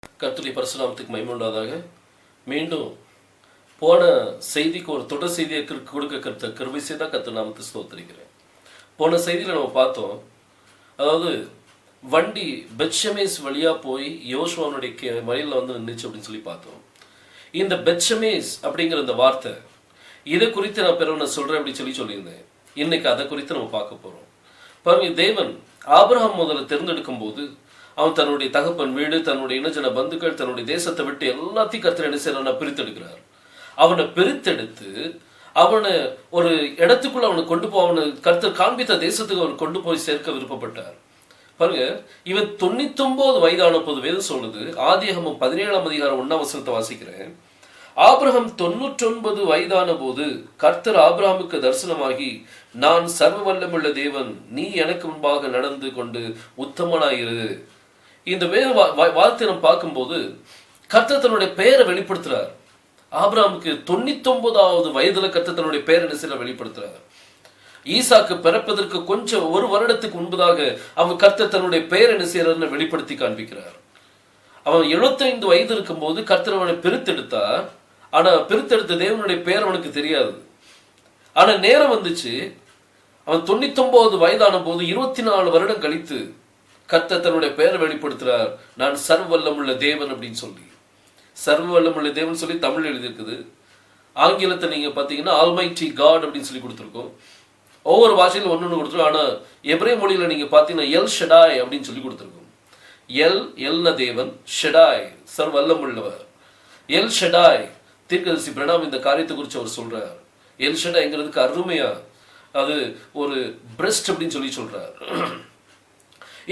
கர்த்தருடைய பரிசுநாமத்துக்கு மகிமை உண்டாதாக. மீண்டும் போன செய்திக்கு ஒரு தொடர் செய்தியை கொடுக்க கிருபை செய்தா கர்த்தர் நாமத்தை ஸ்தோத்திரிக்கிறேன். போன செய்தியில் நம்ம பார்த்தோம், அதாவது வண்டி பெத்ஷெமேஸ் வழியா போய் யோசுவாவுடைய மலையில நின்றுச்சு அப்படின்னு சொல்லி பார்த்தோம். இந்த பெத்ஷெமேஸ் அப்படிங்கிற இந்த வார்த்தை, இதை குறித்து நான் பிறகு சொல்றேன் அப்படின்னு சொல்லியிருந்தேன். இன்னைக்கு அதை குறித்து நம்ம பார்க்க போறோம். பாருங்க, தேவன் ஆபிரகாம் முதல்ல தேர்ந்தெடுக்கும் போது அவன் தன்னுடைய தகப்பன் வீடு, தன்னுடைய இனஜன பந்துக்கள், தன்னுடைய தேசத்தை விட்டு எல்லாத்தையும் கர்த்தர் என்ன செய்யறான், பிரித்தெடுக்கிறார். அவனை பிரித்தெடுத்து அவனை ஒரு இடத்துக்குள்ள அவனை கொண்டு போய் அவனை கர்த்தர் காண்பித்த தேசத்துக்கு அவன் கொண்டு போய் சேர்க்க விருப்பப்பட்டார். பாருங்க, இவன் 99 வயதான போது வேதம் சொல்றது, ஆதியாகமம் 17ஆம் அதிகாரம் 1ஆம் வசனத்தை வாசிக்கிறேன். ஆபிரகாம் 99 வயதான போது கர்த்தர் ஆபிரகாமுக்கு தரிசனமாகி, நான் சர்வ வல்லமுள்ள தேவன், நீ எனக்கு முன்பாக நடந்து கொண்டு உத்தமனாயிரு. இந்த வார்த்தை நம்ம பார்க்கும்போது கர்த்தர் தன்னுடைய பெயரை வெளிப்படுத்துறார். ஆபிரகாமுக்கு 99வது வயதுல கர்த்தர் தன்னுடைய பெயரை வெளிப்படுத்துறார். ஈசாக்கு பிறப்பதற்கு கொஞ்சம் ஒரு வருடத்துக்கு முன்பதாக அவன் கர்த்தர் தன்னுடைய பெயர் என்ன செய்யறாருன்னு வெளிப்படுத்தி காண்பிக்கிறார். அவன் 75 வயது இருக்கும் போது கர்த்தர் அவனை பிரித்தெடுத்தார். ஆனா பிரித்தெடுத்த தேவனுடைய பெயர் அவனுக்கு தெரியாது. ஆனா நேரம் வந்துச்சு, அவன் 99 வயதான போது 24 வருடம் கழித்து கர்த்தர் தன்னுடைய பெயரை வெளிப்படுத்துறார். நான் சர்வ வல்லமுள்ள தேவன் அப்படின்னு சொல்லி, சர்வ வல்லமுள்ள தேவன் சொல்லி தமிழ் எழுதியிருக்குது. ஆங்கிலத்தை நீங்க பாத்தீங்கன்னா ஆல்மைட்டி காட் அப்படின்னு சொல்லி கொடுத்துருக்கோம். ஒவ்வொரு பாஷையிலும் ஒன்னு கொடுத்துருக்கோம். ஆனா எபிரேய மொழியில நீங்க பாத்தீங்கன்னா எல் ஷடாய் அப்படின்னு சொல்லி கொடுத்துருக்கோம். எல்ன தேவன், ஷடாய் சர்வ வல்லமுள்ளவர். எல் ஷடாய் தீர்க்கதரிசி பிரணாம் இந்த காரியத்தை குறித்து அவர் சொல்றார். எல் ஷடாய்ங்கிறதுக்கு அருமையா அது ஒரு பிரஸ்ட் அப்படின்னு சொல்லி சொல்றார்.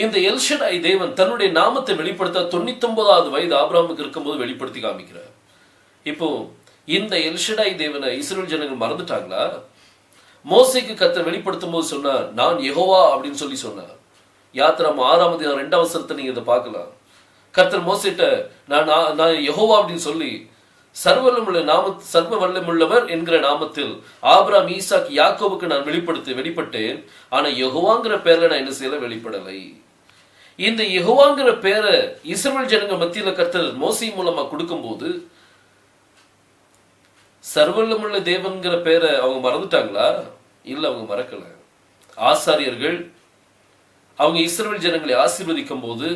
இந்த எல் ஷடாய் தேவன் தன்னுடைய நாமத்தை வெளிப்படுத்த 99வது வயது ஆபிரகாமுக்கு இருக்கும்போது வெளிப்படுத்தி காமிக்கிறார். இப்போ இந்த எல் ஷடாய் தேவனை இஸ்ரவேல் ஜனங்கள் மறந்துட்டாங்களா? மோசேக்கு கர்த்தர் வெளிப்படுத்தும் போது சொன்னார், நான் யெகோவா அப்படின்னு சொல்லி சொன்னார். யாத்திராம் 6ஆம் அதிகாரம் 2ஆம் வசனத்தை நீங்க இதை பார்க்கலாம். கர்த்தர் மோசேட்ட நான் யெகோவா அப்படின்னு சொல்லி சர்வ வல்லமுள்ளவர் என்கிற நாமத்தில் ஆபிரகாம், ஈசாக், யாக்கோபுக்கு நான் வெளிப்பட்டேன். ஆனா யெகோவாங்கிற பேர்ல நான் என்ன செய்யல, வெளிப்படலை. இந்த யெகோவாங்கிற பேரை இஸ்ரவேல் ஜனங்க மத்தியில கர்த்தர் மோசே மூலமா கொடுக்கும் போது சர்வல்லமுள்ள தேவன்கிற பேரை அவங்க மறந்துட்டாங்களா? இல்ல, அவங்க மறக்கல. ஆசாரியர்கள் அவங்க இஸ்ரவேல் ஜனங்களை ஆசீர்வதிக்கும் போது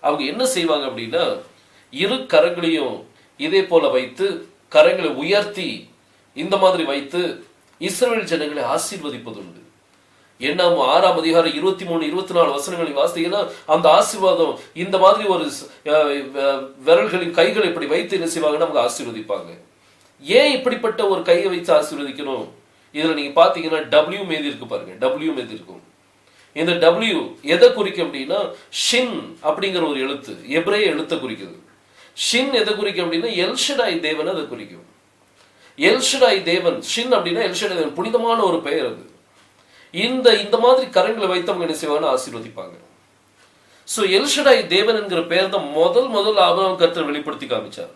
அவங்க என்ன செய்வாங்க அப்படின்னா, இரு கரங்களையும் இதே போல வைத்து, கரங்களை உயர்த்தி இந்த மாதிரி வைத்து இஸ்ரவேல் ஜனங்களை ஆசீர்வதிப்பது உண்டு. என்னாம் 6ஆம் அதிகாரம் 23, 24 வசனங்களை வாசித்தீங்கன்னா அந்த ஆசீர்வாதம் இந்த மாதிரி ஒரு விரல்களின் கைகளை இப்படி வைத்து என்ன செய்வாங்கன்னா அவங்க ஆசீர்வதிப்பாங்க. ஏன் இப்படிப்பட்ட ஒரு கையை வைத்து ஆசீர்வதிக்கணும்? இதுல நீங்க பாத்தீங்கன்னா டபிள்யூ மீதி இருக்கு பாருங்க, டபிள்யூ மீதி இருக்கும். இந்த டபிள்யூ எதை குறிக்கும் அப்படின்னா, ஷின் அப்படிங்கிற ஒரு எழுத்து, எபிரேய எழுத்தை குறிக்குது. ஷின் எதை குறிக்கும் அப்படின்னா எல் ஷடாய் தேவன் அதை குறிக்கும். எல் ஷடாய் தேவன், ஷின் அப்படின்னா எல் ஷடாய் தேவன், புனிதமான ஒரு பெயர் அது. இந்த மாதிரி கரங்களை வைத்தவங்க என்ன செய்வாங்கன்னா ஆசீர்வதிப்பாங்க. சோ எல் ஷடாய் தேவன் என்கிற பெயர் தான் முதல் ஆபிரகாம் கர்த்தர் வெளிப்படுத்தி காமிச்சார்.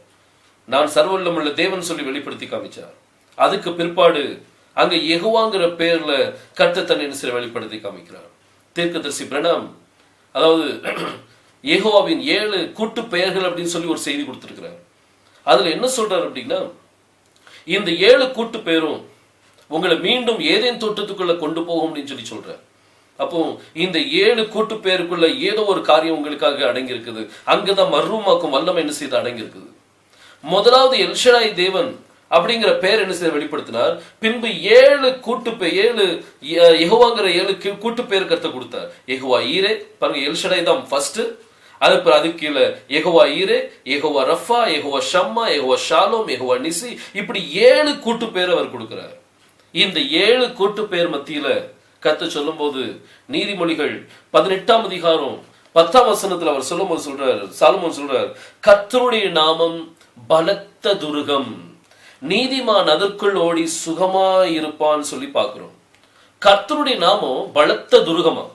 நான் சர்வவல்லமுள்ள தேவன் சொல்லி வெளிப்படுத்தி காமிச்சார். அதுக்கு பிற்பாடு அங்க யெகோவாங்கிற பெயர்ல கர்த்தர் தன்னை என்ன செய்ய வெளிப்படுத்தி காமிக்கிறார். தீர்க்கதரிசி பிரணாம் அதாவது யெகோவாவின் 7 கூட்டு பெயர்கள் அப்படின்னு சொல்லி ஒரு செய்தி கொடுத்திருக்கிறார். அதுல என்ன சொல்றாரு அப்படின்னா, இந்த 7 கூட்டு பெயரும் உங்களை மீண்டும் ஏதேன் தோட்டத்துக்குள்ள கொண்டு போகும் அப்படின்னு சொல்லி சொல்றார். அப்போ இந்த 7 கூட்டு பெயருக்குள்ள ஏதோ ஒரு காரியம் உங்களுக்காக அடங்கி இருக்குது. அங்கதான் மர்வமாக்கும் வல்லமை என்ன செய்து அடங்கி இருக்குது. முதலாவது எல் ஷடாய் தேவன் அப்படிங்கிற பெயர் என்ன செய்ய வெளிப்படுத்தினார். பின்பு 7 யெகோவாங்கிற 7 கூட்டு பெயர் கர்த்தர் கொடுத்தார். யெகோவா ஈரே பாருங்க, எல் ஷடாய் தான் ஃபர்ஸ்ட். அது கீழே யெகோவா ஈரே, யெகோவா ரஃபா, யெகோவா ஷம்மா, யெகோவா ஷாலோம், யெகோவா நிசி, இப்படி 7 கூட்டு பெயர் அவர் கொடுக்கிறார். இந்த 7 கூட்டு பெயர் மத்தியில கர்த்தர் சொல்லும் போது நீதிமொழிகள் 18ஆம் அதிகாரம் 10ஆம் வசனத்துல அவர் சொல்லும் போது சொல்றாரு, சாலமோன் சொல்றார், கர்த்தருடைய நாமம் பலத்த துருகம், நீதிமான் அதற்குள் ஓடி சுகமாயிருப்பான்னு சொல்லி பார்க்கிறோம். கர்த்தருடைய நாமம் பலத்த துருகமா.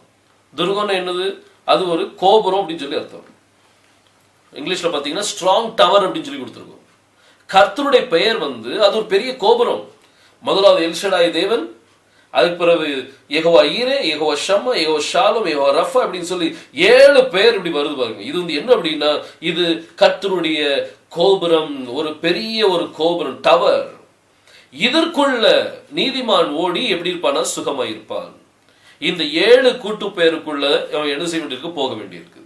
துருகம்னா என்னது? அது ஒரு கோபுரம் அப்படின்னு சொல்லி அர்த்தம். இங்கிலீஷ்ல பாத்தீங்கன்னா ஸ்ட்ராங் டவர் அப்படின்னு சொல்லி கொடுத்துருக்கோம். கர்த்தருடைய பெயர் அது ஒரு பெரிய கோபுரம். முதலாவது எல் ஷடாய் தேவன், அதுக்கு பிறகு யெகோவா ஈரே, யெகோவா ஷம்மா, யெகோவா ஷாሎም, யெகோவா ரஃபா அப்படின்னு சொல்லி 7 பேர் இப்படி வருது பாருங்க. இது என்ன அப்படின்னா, இது கர்த்தருடைய கோபுரம், ஒரு பெரிய ஒரு கோபுரம், டவர். இதற்குள்ள நீதிமான் ஓடி எப்படி இருப்பானா, சுகமாயிருப்பான். இந்த 7 கூட்டு பேருக்குள்ள அவன் என்ன செய்ய வேண்டியிருக்கு, போக வேண்டியிருக்கு.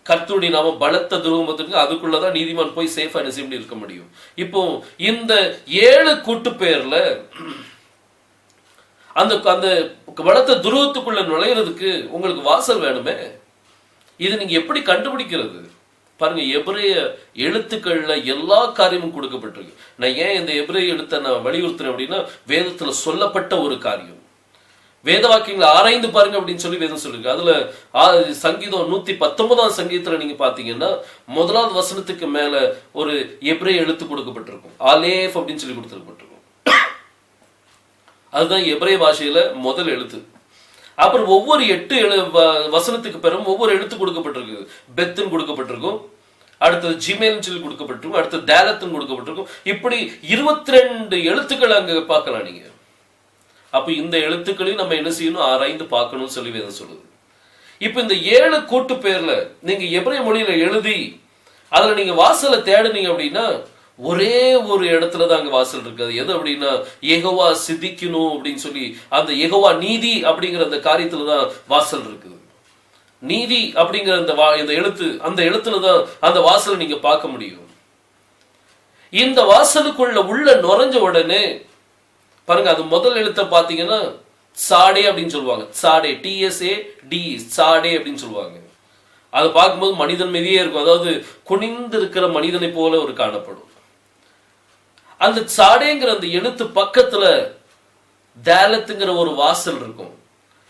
கர்த்தருடைய நாம பலத்த துருவத்திற்கு அதுக்குள்ளதான் நீதிமான் போய் சேஃபா என்ன செய்ய இருக்க முடியும். இப்போ இந்த 7 கூட்டு பேர்ல அந்த அந்த பலத்த துருவத்துக்குள்ள நுழையிறதுக்கு உங்களுக்கு வாசல் வேணுமே. இது நீங்க எப்படி கண்டுபிடிக்கிறது பாருங்க. எபிரேய எழுத்துக்கள்ல எல்லா காரியமும் கொடுக்கப்பட்டிருக்கு. நான் ஏன் இந்த எபிரேய எழுத்தை நான் வலியுறுத்துறேன் அப்படின்னா, வேதத்துல சொல்லப்பட்ட ஒரு காரியம். வேத வாக்கியங்களை ஆராய்ந்து பாருங்க அப்படின்னு சொல்லி வேதம் சொல்லிருக்கு. அதுல சங்கீதம் 119ஆம் சங்கீதத்துல நீங்க பாத்தீங்கன்னா, 1வது வசனத்துக்கு மேல ஒரு எபிரேய எழுத்து கொடுக்கப்பட்டிருக்கும். ஆலேஃப் அப்படின்னு சொல்லி கொடுத்துருக்கப்பட்டிருக்கும். அதுதான் எபிரேய பாஷையில முதல் எழுத்து. அப்புறம் ஒவ்வொரு 8 வசனத்துக்கு பிறகு ஒவ்வொரு எழுத்து கொடுக்கப்பட்டிருக்கு. பெத்துன்னு கொடுக்கப்பட்டிருக்கும், அடுத்தது ஜிமேல்னு சொல்லி கொடுக்கப்பட்டிருக்கும், அடுத்தது டேலத்துன்னு கொடுக்கப்பட்டிருக்கும். இப்படி 22 எழுத்துக்கள் அங்க பார்க்கலாம் நீங்க. அப்ப இந்த எழுத்துக்களையும் நம்ம என்ன செய்யணும், ஆராய்ந்து பார்க்கணும்னு சொல்லி வேதம் சொல்லுது. இப்ப இந்த 7 கூட்டு பேர்ல நீங்க எபிரேய மொழியில எழுதி அதுல நீங்க வாசலை தேடுனீங்க அப்படின்னா, ஒரே ஒரு இடத்துலதான் அங்க வாசல் இருக்காது. எது அப்படின்னா, யெகோவா சிதிக்கணும் அப்படின்னு சொல்லி அந்த யெகோவா நீதி அப்படிங்கிற அந்த காரியத்துலதான் வாசல் இருக்குது. நீதி அப்படிங்கிற அந்த எழுத்து, அந்த எழுத்துலதான் அந்த வாசலை நீங்க பார்க்க முடியும். இந்த வாசலுக்குள்ள உள்ள நுழைஞ்ச உடனே பாருங்க, அது முதல் எழுத்த பாத்தீங்கன்னா சாடே அப்படின்னு சொல்லுவாங்க. சாடே, TSAD, சாடே அப்படின்னு சொல்லுவாங்க. அதை பார்க்கும்போது மனிதன் மீதியே இருக்கும். அதாவது குனிந்து இருக்கிற மனிதனை போல ஒரு காணப்படும். அந்த சாடேங்கிற அந்த எழுத்து பக்கத்துல தாலத்துங்கிற ஒரு வாசல் இருக்கும்.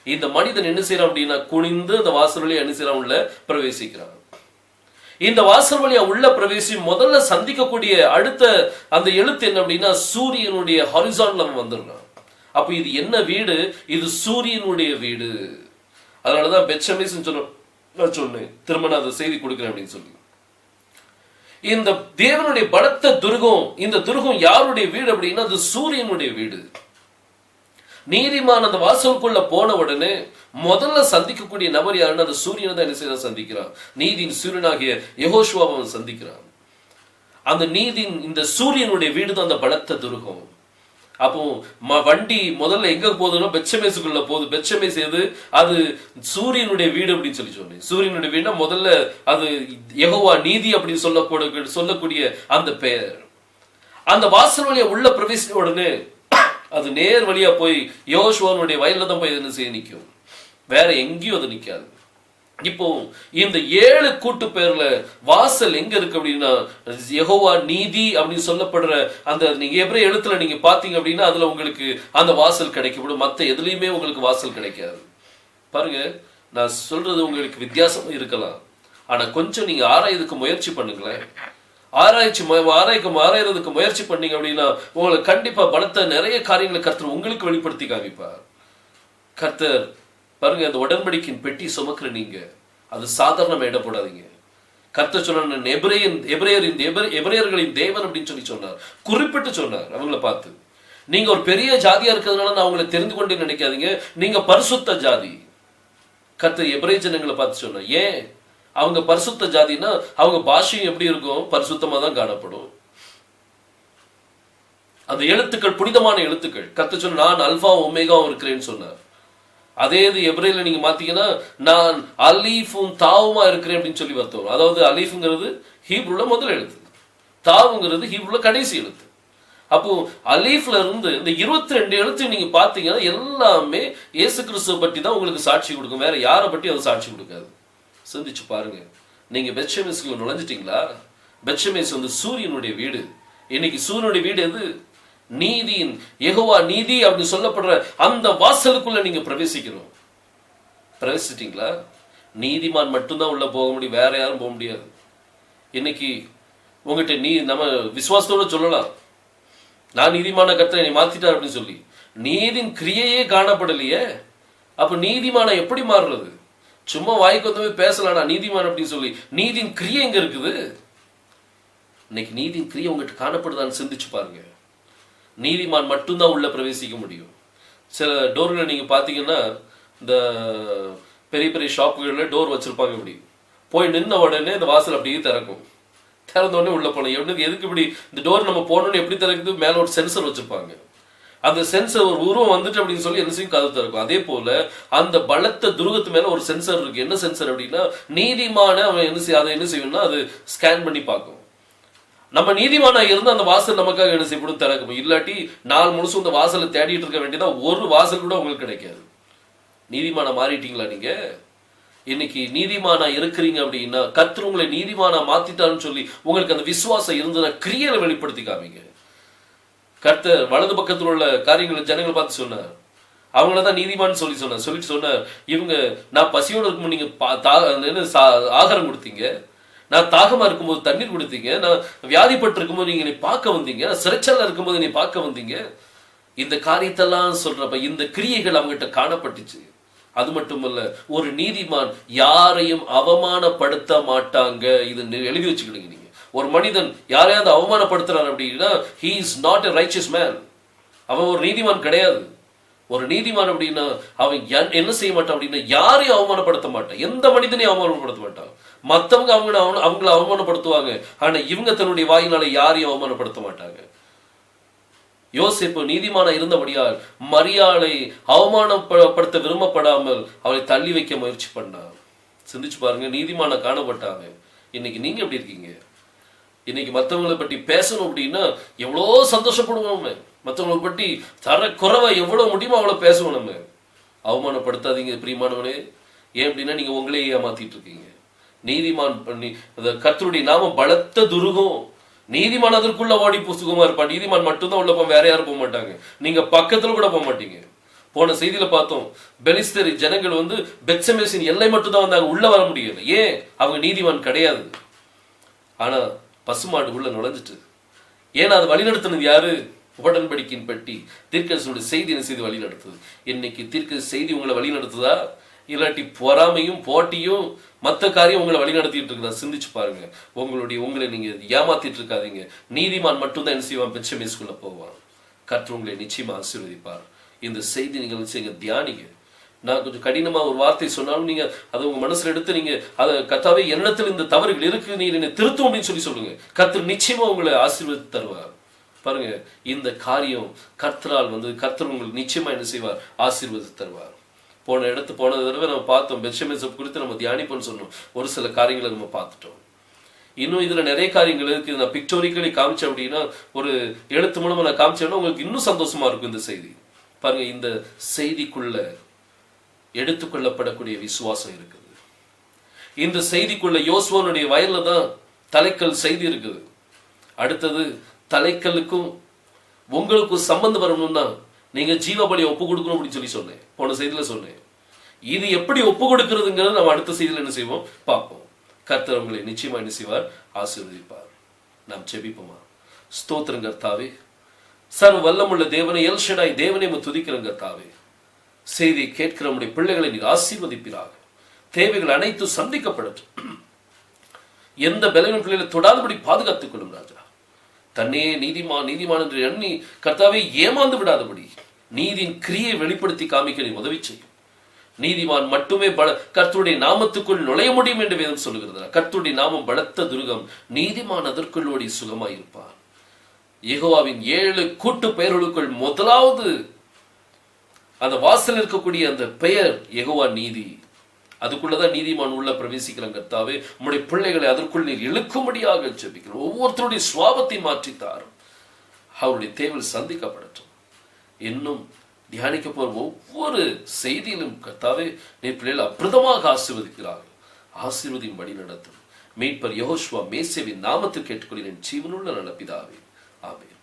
இந்த மனிதன் என்ன செய்யறான் அப்படின்னா, குனிந்து அந்த வாசல் வழியா என்ன செய்யறான், உள்ள பிரவேசிக்கிறான். இந்த வாசல் வழியா உள்ள பிரவேசி முதல்ல சந்திக்கக்கூடிய அடுத்த அந்த எழுத்து என்ன அப்படின்னா, சூரியனுடைய ஹாரிசான்ல வந்துடுறான். அப்ப இது என்ன வீடு, இது சூரியனுடைய வீடு. அதனாலதான் பெச்சமேஸ் சொன்னேன், திரும்ப நான் அதை செய்தி கொடுக்கிறேன் அப்படின்னு சொல்லி. இந்த தேவனுடைய பலத்த துருகம், இந்த துருகம் யாருடைய வீடு அப்படின்னா, அது சூரியனுடைய வீடு. நீதிமான் அந்த வாசலுக்குள்ள போன உடனே முதல்ல சந்திக்கக்கூடிய நபர் யாருன்னா, அந்த சூரியனை தான் என்ன செய்ய சந்திக்கிறான். நீதியின் சூரியனாகிய யெகோஷுவாவை சந்திக்கிறான். அந்த நீதியின் இந்த சூரியனுடைய வீடு தான் அந்த பலத்த துருகம். அப்போ வண்டி முதல்ல எங்க போகுதுன்னா பெச்சமேசுக்குள்ள போகுது. பெச்சமேஸ் எது, அது சூரியனுடைய வீடு அப்படின்னு சொல்லி சொன்னேன். சூரியனுடைய வீடுனா முதல்ல அது யெகோவா நீதி அப்படின்னு சொல்லக்கூடிய அந்த பெயர். அந்த வாசல் வழியா உள்ள பிரவேசித்த உடனே அது நேர் வழியா போய் யோசுவாவுடைய வயல்ல தான் போய் என்ன செய்ய நிற்கும், வேற எங்கேயும் அது நிக்காது. இப்போ இந்த 7 கூட்டு பேர்ல வாசல் எங்க இருக்கு அப்படின்னா, யெகோவா நீதி அப்படின்னு சொல்லப்படுற அந்த நீங்க எபிரேய எழுத்துல நீங்க பாத்தீங்க அப்படின்னா, அதுல உங்களுக்கு அந்த வாசல் கிடைக்கப்படும். மத்த எதுலயுமே உங்களுக்கு வாசல் கிடைக்காது. பாருங்க, நான் சொல்றது உங்களுக்கு வித்தியாசமா இருக்கலாம், ஆனா கொஞ்சம் நீங்க ஆராயதுக்கு முயற்சி பண்ணுங்களேன். ஆராயறதுக்கு முயற்சி பண்ணீங்க அப்படின்னா, உங்களுக்கு கண்டிப்பா பலத்த நிறைய காரியங்களை கர்த்தர் உங்களுக்கு வெளிப்படுத்தி காமிப்பார். கர்த்தர் பாருங்க, அந்த உடன்படிக்கையின் பெட்டி சுமக்கிற நீங்க அது சாதாரணமா இட போடாதீங்க. கர்த்தர் சொன்ன எபிரேயர்களின் தேவன் அப்படின்னு சொல்லி சொன்னார், குறிப்பிட்டு சொன்னார் அவங்கள பார்த்து. நீங்க ஒரு பெரிய ஜாதியா இருக்கிறதுனால நான் அவங்களை தெரிந்து கொண்டே நினைக்காதீங்க, நீங்க பரிசுத்த ஜாதி. கர்த்தர் எபிரேய ஜனங்களை பார்த்து சொன்னார். ஏன் அவங்க பரிசுத்த ஜாதினா, அவங்க பாஷையும் எப்படி இருக்கும், பரிசுத்தமா தான் காணப்படும். அந்த எழுத்துக்கள் புனிதமான எழுத்துக்கள். கர்த்தர் சொன்ன நான் அல்பா ஒமேகாவும் இருக்கிறேன்னு சொன்னார். அதே இது எபிரேயர்ல நீங்க பாத்தீங்கன்னா, நான் அலீஃபும் தாவுமா இருக்கிறேன் அப்படின்னு சொல்லி வர்த்தோம். அதாவது அலீஃப்ங்கிறது ஹீப்ருல முதல் எழுத்து, தாவுங்கிறது ஹீப்ருல கடைசி எழுத்து. அப்போ அலீஃப்ல இருந்து இந்த 22 எழுத்து நீங்க பாத்தீங்கன்னா எல்லாமே இயேசு கிறிஸ்துவ பற்றி தான் உங்களுக்கு சாட்சி கொடுக்கும், வேற யாரை பற்றி அது சாட்சி கொடுக்காது. சிந்திச்சு பாருங்க. நீங்க பெத்ஷெமேஸ்க்குள்ள நுழைஞ்சிட்டீங்களா? பெத்ஷெமேஸ் வந்து சூரியனுடைய வீடு. இன்னைக்கு சூரியனுடைய வீடு எது, நீதியின் யெகோவா நீதி அப்படின்னு சொல்லப்படுற அந்த வாசலுக்குள்ள நீங்க பிரவேசிக்கணும். பிரவேசிட்டீங்களா? நீதிமான் மட்டும்தான் உள்ள போக முடியும், வேற யாரும் போக முடியாது. இன்னைக்கு உங்ககிட்ட நம்ம விசுவாசத்தோட சொல்லலாம், நான் நீதிமான கர்த்தர் என்னை மாத்திட்டார் அப்படின்னு சொல்லி, நீதின் கிரியையே காணப்படலையே. அப்ப நீதிமான எப்படி மாறுறது? சும்மா வாய்க்கு வந்து பேசலாம்னா நீதிமான் அப்படின்னு சொல்லி, நீதியின் கிரியை எங்க இருக்குது? இன்னைக்கு நீதியின் கிரியை உங்ககிட்ட காணப்படுதான்னு சிந்திச்சு பாருங்க. நீதிமான் மட்டும்தான் உள்ள பிரவேசிக்க முடியும். சில டோர்களை நீங்க பாத்தீங்கன்னா இந்த பெரிய பெரிய ஷாப்புகள்ல டோர் வச்சிருப்பாங்க, இப்படி போய் நின்ன உடனே இந்த வாசல் அப்படியே திறக்கும். திறந்த உடனே உள்ள போனோம். எதுக்கு இப்படி இந்த டோர் நம்ம போனோன்னு எப்படி திறக்குது? மேல ஒரு சென்சர் வச்சிருப்பாங்க. அந்த சென்சர் ஒரு உருவம் வந்துட்டு அப்படின்னு சொல்லி என்ன செய்யும்? கதவு திறக்கும். அதே போல அந்த பலத்த துருகத்து மேல ஒரு சென்சர் இருக்கு. என்ன சென்சர் அப்படின்னா, நீதிமான அவன் அதை என்ன செய்யும்னா அது ஸ்கேன் பண்ணி பார்க்கும். நம்ம நீதிமானா இருந்து அந்த வாசல் நமக்காக என்ன செய்யப்படும்? திறக்கும். இல்லாட்டி நாள் முழுசும் இந்த வாசலை தேடிட்டு இருக்க வேண்டியதா, ஒரு வாசல் கூட உங்களுக்கு கிடைக்காது. நீதிமானா மாறிட்டீங்களா நீங்க? இன்னைக்கு நீதிமானா இருக்கிறீங்க அப்படின்னா, கர்த்தர் உங்களை நீதிமானா மாத்திட்டான்னு சொல்லி உங்களுக்கு அந்த விசுவாசம் இருந்ததுன்னா கிரியையில வெளிப்படுத்தி காமிங்க. கர்த்தர் வலது பக்கத்தில் உள்ள காரியங்களை ஜனங்கள் பார்த்து சொன்னார், அவங்களதான் நீதிமான்னு சொல்லிட்டு சொன்னார், இவங்க நான் பசியோடு இருக்கும்போது நீங்க ஆகாரம் கொடுத்தீங்க, நான் தாகமா இருக்கும்போது தண்ணீர் கொடுத்தீங்க, நான் வியாதிப்பட்டு இருக்கும்போது நீங்க என்னை பார்க்க வந்தீங்க, நான் சிறைச்சால இருக்கும்போது என்னை பார்க்க வந்தீங்க. இந்த காரியத்தெல்லாம் சொல்றப்ப இந்த கிரியைகள் அவங்ககிட்ட காணப்பட்டுச்சு. அது மட்டுமல்ல, ஒரு நீதிமான் யாரையும் அவமானப்படுத்த மாட்டாங்க. இது எழுதி வச்சுக்கிடுங்க நீங்க. ஒரு மனிதன் யாரையாவது அவமானப்படுத்துறான் அப்படின்னா, he is not a righteous man. அவன் ஒரு நீதிமான் கிடையாது. ஒரு நீதிமான் அப்படின்னா அவன் என்ன செய்ய மாட்டான் அப்படின்னா, யாரையும் அவமானப்படுத்த மாட்டான், எந்த மனிதனையும் அவமானப்படுத்த மாட்டான். மற்றவங்க அவங்களை அவமானப்படுத்துவாங்க, ஆனா இவங்க தன்னுடைய வாயினால யாரையும் அவமானப்படுத்த மாட்டாங்க. யோசேப்பு நீதிமானா இருந்தபடியால் மரியாளை அவமானப்படுத்த விரும்பப்படாமல் அவளை தள்ளி வைக்க முயற்சி பண்ணார். சிந்திச்சு பாருங்க, நீதிமானா காணப்பட்டாங்க. இன்னைக்கு நீங்க எப்படி இருக்கீங்க? இன்னைக்கு மற்றவங்களை பற்றி பேசணும் அப்படின்னா எவ்வளோ சந்தோஷப்படுவோம் நம்ம. மற்றவங்களை பற்றி தர குறைவா எவ்வளவு முடியுமோ அவ்வளவு பேசுவோம் நம்ம. அவமானப்படுத்தாதீங்க பிரியமானவனே. ஏன் அப்படின்னா நீங்க உங்களையே ஏமாத்திட்டு இருக்கீங்க. நீதிமான் பண்ணி கர்த்தருடைய நாமம் பலத்த துருகம். நீதிமான் அதற்குள்ள ஓடி புசுகமா இருப்பான். நீதிமான் மட்டும்தான் உள்ள போக, வேற யாரும் போக மாட்டாங்க. நீங்க பக்கத்துல கூட போக மாட்டீங்க. போன செய்தியில பார்த்தோம், பெலிஸ்தரி ஜனங்கள் பெத்செமேசின் எல்லை மட்டும் தான் வந்தாங்க, உள்ள வர முடியல. ஏன்? அவங்க நீதிமான் கிடையாது. ஆனா பசுமாடு உள்ள நுழைஞ்சிட்டு. ஏன்னா அது வழிநடத்தினது யாரு? உடன்படிக்கையின் பெட்டி, தீர்க்கதரிசியுடைய செய்தி என்ன செய்து வழி நடத்துது. இன்னைக்கு தீர்க்கதரிசி செய்தி உங்களை வழி நடத்துதா? இல்லாட்டி பொறாமையும் போட்டியும் மற்ற காரியம் உங்களை வழி நடத்திட்டு இருக்குதா? சிந்திச்சு பாருங்க. உங்களை நீங்க ஏமாத்திட்டு இருக்காதீங்க. நீதிமான் மட்டும்தான் என்ன செய்வான்? பெத்செமேசுக்குள்ள போவான். கர்த்தர் உங்களை நிச்சயமா ஆசீர்வதிப்பார். இந்த செய்தி நீங்கள் தியானிங்க. நான் கொஞ்சம் கடினமா ஒரு வார்த்தை சொன்னாலும் நீங்க அதை உங்க மனசுல எடுத்து நீங்க அதை, கர்த்தாவே என்னிடத்தில் இந்த தவறுகள் இருக்கு, நீர் என்னை திருத்தும் அப்படின்னு சொல்லுங்க. கர்த்தர் நிச்சயமா உங்களை ஆசீர்வதித்து தருவார். பாருங்க, இந்த காரியம் கர்த்தரால் கர்த்தர் உங்களுக்கு நிச்சயமா என்ன செய்வார்? ஆசீர்வதித்து தருவார். போன தடவை நம்ம பார்த்தோம், பெத்செமேசு குறித்து நம்ம தியானிப்போம்னு சொன்னோம். ஒரு சில காரியங்களை நம்ம பார்த்துட்டோம். இன்னும் இதுல நிறைய காரியங்கள் இருக்கு. நான் பிக்டோரிக்கலி காமிச்சேன் அப்படின்னா, ஒரு எழுத்து மூலமா நான் காமிச்சேன்னா உங்களுக்கு இன்னும் சந்தோஷமா இருக்கும் இந்த செய்தி. பாருங்க, இந்த செய்திக்குள்ள எடுத்துக்கொள்ளப்படக்கூடிய விசுவாசம் இருக்குது. இந்த செய்திக்குள்ள யோசுவானுடைய வயல்ல தான் தலைக்கல் செய்தி இருக்குது. அடுத்தது தலைக்கல்லுக்கும் உங்களுக்கும் சம்பந்தம் வரணும்னா நீங்க ஜீவபலியை ஒப்பு கொடுக்கணும் அப்படின்னு சொல்லி சொன்னேன். போன செய்தியில சொன்னேன். இது எப்படி ஒப்பு கொடுக்கிறதுங்கிறது நம்ம அடுத்த செய்தியில என்ன செய்வோம்? பார்ப்போம். கர்த்தர் உங்களை நிச்சயமா என்ன செய்வார்? ஆசீர்வதிப்பார். நாம் ஜெபிப்போமா? ஸ்தோத்திரம் கர்த்தாவே, சர்வ வல்லமுள்ள தேவனை, எல் ஷடாய் தேவனை துதிக்கிறோம் கர்த்தாவே. செய்தியை கேட்கிற நம்முடைய பிள்ளைகளை நீர் ஆசீர்வதிப்பீராக. தேவைகள் அனைத்தும் சந்திக்கப்படட்டும். எந்த பலவீன பிள்ளைகளை தொடாதபடி பாதுகாத்துக் கொள்ளும் ராஜா. தன்னே நீதிமான் என்று எண்ணி கர்த்தாவே ஏமாந்து விடாதபடி நீதியின் கிரியை வெளிப்படுத்தி காமிக்க நீ உதவி செய்யும். நீதிமான் மட்டுமே கர்த்தருடைய நாமத்துக்குள் நுழைய முடியும் என்று வேதம் சொல்லுகிறது. கர்த்தருடைய நாமம் பலத்த துருகம், நீதிமான் அதற்குள் ஓடி சுகமாயிருப்பான். யெகோவாவின் 7 கூட்டு பெயர்களுக்குள் முதலாவது அந்த வாசல் இருக்கக்கூடிய அந்த பெயர் யெகோவா நீதி. அதுக்குள்ளதான் நீதிமான் உள்ள பிரவேசிக்கிறாங்க. கர்த்தாவே, உம்முடைய பிள்ளைகளை அதற்குள் நீர் இழுக்கும்படியாக ஜெபிக்கிறோம். ஒவ்வொருத்தருடைய சுவாபத்தை மாற்றித்தார். அவருடைய தேவை சந்திக்கப்படட்டும். இன்னும் தியானிக்க போற ஒவ்வொரு செய்தியிலும் கர்த்தாவே நீர் பிள்ளைகளை அற்புதமாக ஆசீர்வதிக்கிறார்கள். ஆசீர்வதியும் வழி நடத்தும். மீட்பர் யெகோவா மேசேவின் நாமத்தில் கேட்டுக்கொள்கிறேன் ஜீவனுள்ள நல்ல பிதாவே, ஆமென்.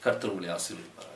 கர்த்தர் உங்களை ஆசீர்வதிப்பார்.